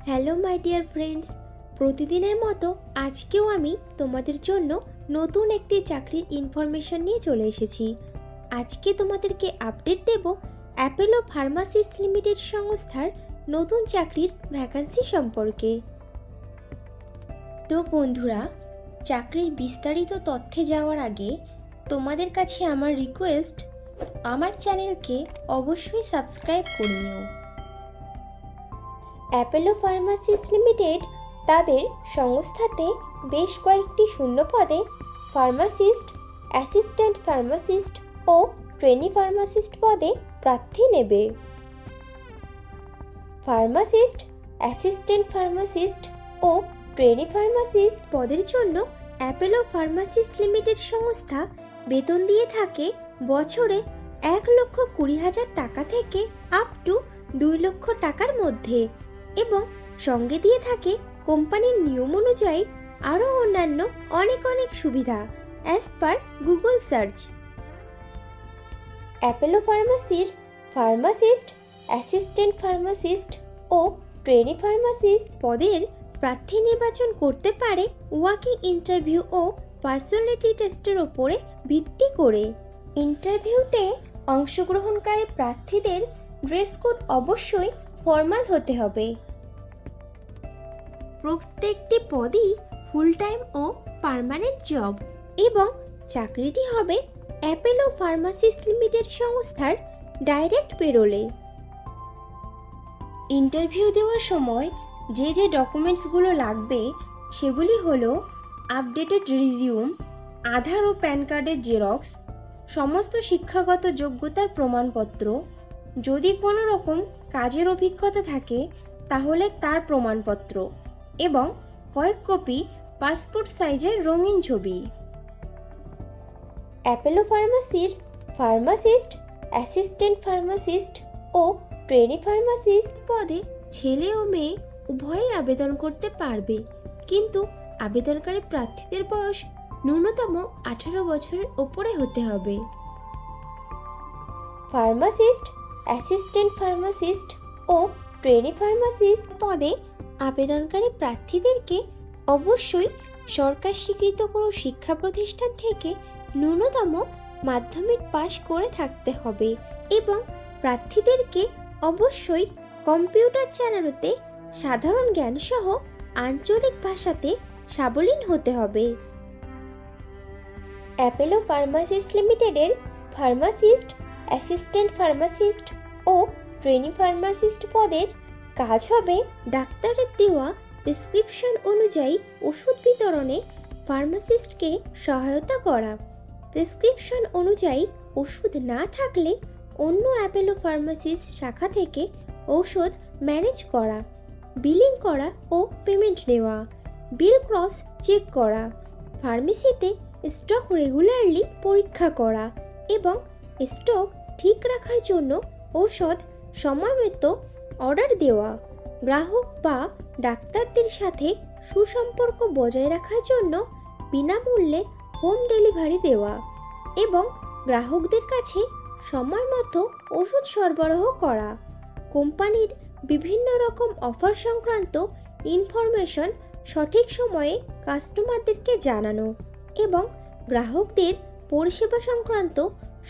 Hello my dear friends, প্রতিদিনের মতো আজকেও আমি তোমাদের জন্য নতুন একটি চাকরির ইনফরমেশন নিয়ে চলে এসেছি। আজকে তোমাদেরকে আপডেট দেব অ্যাপোলো ফার্মাসিস্ট লিমিটেড সংস্থার নতুন চাকরির ভ্যাকান্সি সম্পর্কে। তো বন্ধুরা, চাকরির বিস্তারিত তথ্যে যাওয়ার আগে তোমাদের কাছে আমার রিকোয়েস্ট, আমার চ্যানেলকে অবশ্যই সাবস্ক্রাইব করে নিও। অ্যাপোলো ফার্মাসিস্ট লিমিটেড তাদের সংস্থাতে বেশ কয়েকটি শূন্য পদে ফার্মাসিস্ট, অ্যাসিস্ট্যান্ট ফার্মাসিস্ট ও ট্রেনি ফার্মাসিস্ট পদে প্রার্থী নেবে। ফার্মাসিস্ট, অ্যাসিস্ট্যান্ট ফার্মাসিস্ট ও ট্রেনি ফার্মাসিস্ট পদের জন্য অ্যাপোলো ফার্মাসিস্ট লিমিটেড সংস্থা বেতন দিয়ে থাকে বছরে 1,20,000 টাকা থেকে আপ টু 2 লক্ষ টাকার মধ্যে, এবং সঙ্গে দিয়ে থাকে কোম্পানির নিয়ম অনুযায়ী আরও অন্যান্য অনেক সুবিধা as per Google search. Apollo ফার্মাসির ফার্মাসিস্ট, অ্যাসিস্ট্যান্ট ফার্মাসিস্ট ও ট্রেনি ফার্মাসিস্ট পদের প্রার্থী নির্বাচন করতে পারে ওয়াকিং ইন্টারভিউ ও পার্সোনালিটি টেস্টের ওপরে ভিত্তি করে। ইন্টারভিউতে অংশগ্রহণকারী প্রার্থীদের ড্রেস কোড অবশ্যই ফর্মাল হতে হবে। প্রত্যেকটি পদই ফুল টাইম ও পার্মানেন্ট জব, এবং চাকরিটি হবে অ্যাপোলো ফার্মাসিস্ট লিমিটেড সংস্থার ডাইরেক্ট পেরোলে। ইন্টারভিউ দেওয়ার সময় যে ডকুমেন্টসগুলো লাগবে সেগুলি হলো আপডেটেড রিজিউম, আধার ও প্যান কার্ডের জেরক্স, সমস্ত শিক্ষাগত যোগ্যতার প্রমাণপত্র, যদি কোনো রকম কাজের অভিজ্ঞতা থাকে তাহলে তার প্রমাণপত্র, এবং কয়েক কপি পাসপোর্ট সাইজের রঙিন ছবি। অ্যাপোলো ফার্মাসির ফার্মাসিস্ট, অ্যাসিস্ট্যান্ট ফার্মাসিস্ট ও ট্রেনি ফার্মাসিস্ট পদে ছেলে ও মেয়ে উভয়ই আবেদন করতে পারবে, কিন্তু আবেদনকারী প্রার্থীদের বয়স ন্যূনতম 18 বছরের ওপরে হতে হবে। ফার্মাসিস্ট, অ্যাসিস্ট্যান্ট ফার্মাসিস্ট ও ট্রেনি ফার্মাসিস্ট পদে আবেদনকারী প্রার্থীদেরকে অবশ্যই সরকার স্বীকৃত কোনো শিক্ষা প্রতিষ্ঠান থেকে ন্যূনতম মাধ্যমিক পাশ করে থাকতে হবে, এবং প্রার্থীদেরকে অবশ্যই কম্পিউটার চালানোতে সাধারণ জ্ঞান সহ আঞ্চলিক ভাষাতে সাবলীল হতে হবে। অ্যাপোলো ফার্মাসিস্ট লিমিটেডের ফার্মাসিস্ট, অ্যাসিস্ট্যান্ট ফার্মাসিস্ট ও ট্রেনি ফার্মাসিস্ট পদের কাজ হবে ডাক্তারের দেওয়া প্রেসক্রিপশন অনুযায়ী ওষুধ বিতরণে ফার্মাসিস্টকে সহায়তা করা, প্রেসক্রিপশন অনুযায়ী ওষুধ না থাকলে অন্য অ্যাপোলো ফার্মাসিস্ট শাখা থেকে ঔষধ ম্যানেজ করা, বিলিং করা ও পেমেন্ট নেওয়া, বিল ক্রস চেক করা, ফার্মেসিতে স্টক রেগুলারলি পরীক্ষা করা এবং স্টক ঠিক রাখার জন্য ঔষধ সময়মতো অর্ডার দেওয়া, গ্রাহক বা ডাক্তারদের সাথে সুসম্পর্ক বজায় রাখার জন্য বিনামূল্যে হোম ডেলিভারি দেওয়া এবং গ্রাহকদের কাছে সময়মতো ওষুধ সরবরাহ করা, কোম্পানির বিভিন্ন রকম অফার সংক্রান্ত ইনফরমেশন সঠিক সময়ে কাস্টমারদেরকে জানানো এবং গ্রাহকদের পরিষেবা সংক্রান্ত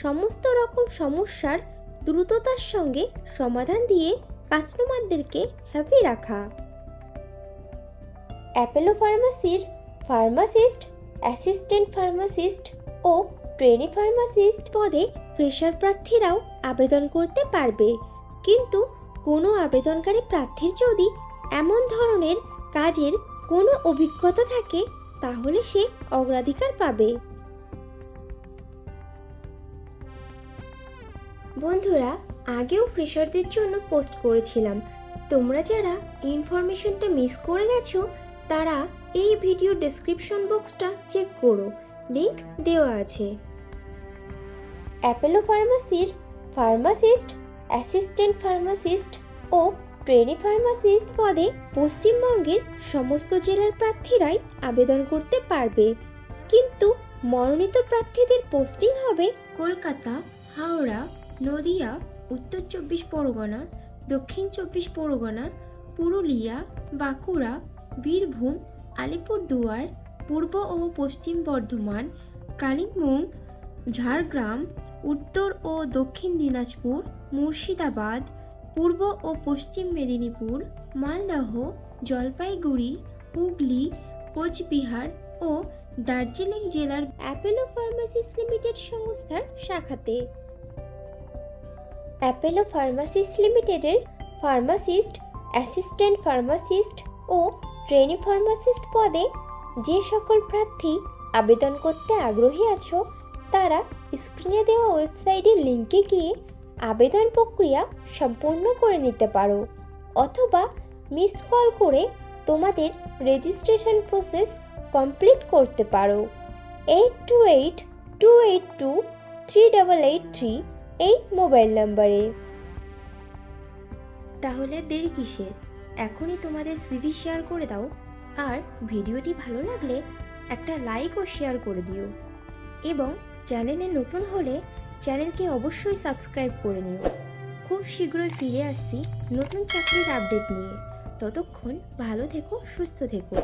সমস্ত রকম সমস্যার দ্রুততার সঙ্গে সমাধান দিয়ে কাস্টমারদেরকে হ্যাপি রাখা। অ্যাপোলো ফার্মাসির ফার্মাসিস্ট, অ্যাসিস্ট্যান্ট ফার্মাসিস্ট ও ট্রেনি ফার্মাসিস্ট পদে ফ্রেশার প্রার্থীরাও আবেদন করতে পারবে, কিন্তু কোনো আবেদনকারী প্রার্থীর যদি এমন ধরনের কাজের কোনো অভিজ্ঞতা থাকে তাহলে সে অগ্রাধিকার পাবে। বন্ধুরা, আগেও ফ্রেশারদের জন্য পোস্ট করেছিলাম, তোমরা যারা ইনফরমেশনটা মিস করে গেছো তারা এই ভিডিও ডেসক্রিপশন বক্সটা চেক করো, লিংক দেওয়া আছে। অ্যাপোলো ফার্মাসির ফার্মাসিস্ট, অ্যাসিস্ট্যান্ট ফার্মাসিস্ট ও ট্রেনি ফার্মাসিস্ট পদে পশ্চিমবঙ্গের সমস্ত জেলার প্রার্থীরাই আবেদন করতে পারবে, কিন্তু মনোনীত প্রার্থীদের পোস্টিং হবে কলকাতা, হাওড়া, নদিয়া, উত্তর 24 পরগনা, দক্ষিণ 24 পরগনা, পুরুলিয়া, বাঁকুড়া, বীরভূম, আলিপুরদুয়ার, পূর্ব ও পশ্চিম বর্ধমান, কালিম্পং, ঝাড়গ্রাম, উত্তর ও দক্ষিণ দিনাজপুর, মুর্শিদাবাদ, পূর্ব ও পশ্চিম মেদিনীপুর, মালদহ, জলপাইগুড়ি, হুগলি, কোচবিহার ও দার্জিলিং জেলার অ্যাপোলো ফার্মাসিস্ট লিমিটেড সংস্থার শাখাতে। অ্যাপোলো ফার্মাসিস্ট লিমিটেডের ফার্মাসিস্ট, অ্যাসিস্ট্যান্ট ফার্মাসিস্ট ও ট্রেনি ফার্মাসিস্ট পদে যে সকল প্রার্থী আবেদন করতে আগ্রহী আছো তারা স্ক্রিনে দেওয়া ওয়েবসাইটের লিঙ্কে গিয়ে আবেদন প্রক্রিয়া সম্পূর্ণ করে নিতে পারো, অথবা মিসড কল করে তোমাদের রেজিস্ট্রেশন প্রসেস কমপ্লিট করতে পারো 8282823883 এই মোবাইল নাম্বারে। তাহলে দেরি কিসের? এখনই তোমাদের সিভি শেয়ার করে দাও, আর ভিডিওটি ভালো লাগলে একটা লাইক ও শেয়ার করে দিও, এবং চ্যানেলে নতুন হলে চ্যানেলকে অবশ্যই সাবস্ক্রাইব করে নিও। খুব শীঘ্রই ফিরে আসছি নতুন চাকরির আপডেট নিয়ে। ততক্ষণ ভালো থেকো, সুস্থ থেকো।